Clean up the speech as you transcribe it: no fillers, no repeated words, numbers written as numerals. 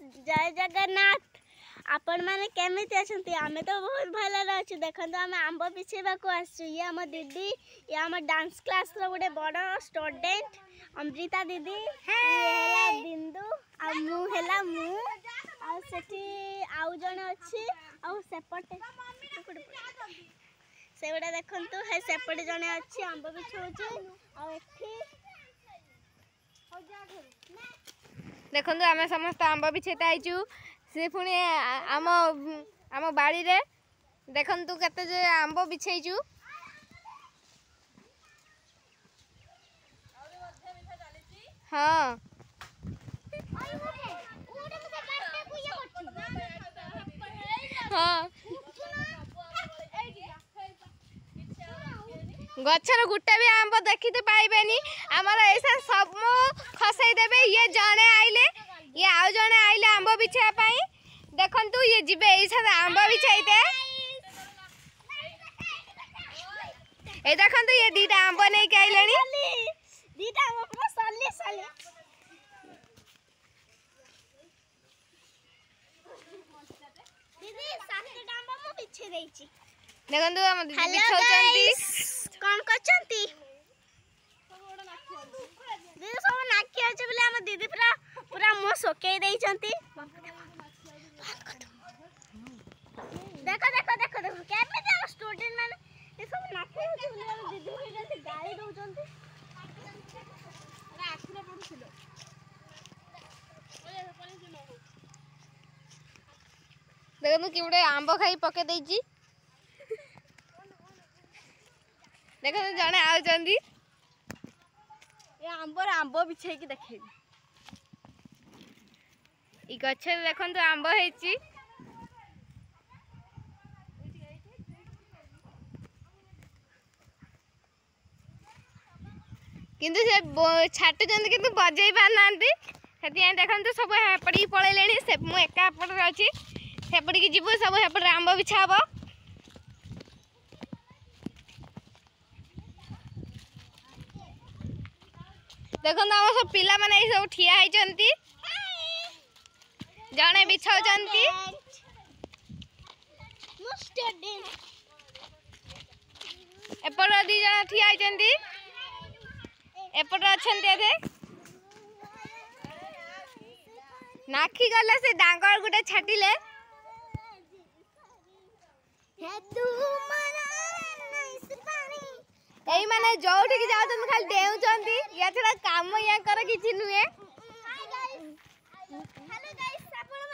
Guys जय जगन्नाथ। आपण माने केमिति अछंती? आमे तो बहुत भले रहछु। देखंतो आमे आंबो पिछेबा को आसछु। ये हम दीदी, ये हम डांस क्लास रो गोटे बड़ स्टूडेंट अमृता दीदी, ये हेला बिंदु आ मु हेला मु आ सेठी आउ जने अछि आ सेपटे सेवडा देखंतो हे सेपटे जने अछि आंबो बिछौछु आ एठी देखो आम समस्त आंब बिछेता आईचु से पुणी आम आम बाड़ी रे देखु केते आंब बिछेचु। हाँ हाँ गछर गुटे भी आंब देखी तो पाइबेनी आमर ऐसा सब खसई देबे। ये जने आइले ये आउ जने आइले आंब बिछा पाई देखंतु ये जिबे ऐसा आंब बिछाइते ए देखंतु ये दीटा आंब नै के आइलेनी दीटा आंब पूरा सल्ले सल्ले दीदी सात आंब मु बिछे देइची। देखंतु हम दीदी बिछौचंती कौन करचंती दीदी सब नाकी अछि बोले हम दीदी पूरा पूरा मो सोके देइचंती। देखो देखो देखो देखो केमे हम स्टूडेंट माने ये सब नाकी अछि बोले हम दीदी के जैसे गाली दउचंती। अरे आखिरे पडुछिलो ओए पनी सुनो देखंतु किबडे आंब खाई पके देइची। देखो जने आउचंदी ए आंबर आंब बिछाई के देखे ई गछ देखंतु आंब हेची किंतु से छाटुचंदी किंतु बजै पारनांती सेति देखंतु सब हेपड़ी पळैलेनी से मु एका पड़ अछि हेपड़ी की जीवो सब हेपड़ी आंब बिछाबो। देखो आम सब पिला माने सब ठिया होइचंती जने बिछाउचंती एपट दी जन ठिया होइचंती एपट अछंती एथे नाखी गले से डांगर गुटे छाटिले हे तू मना नइस पानी एई माने जोठी की जाउचंती खाली डेउचंती या छडा काम या कर किछि नुए। हेलो गाइस आपण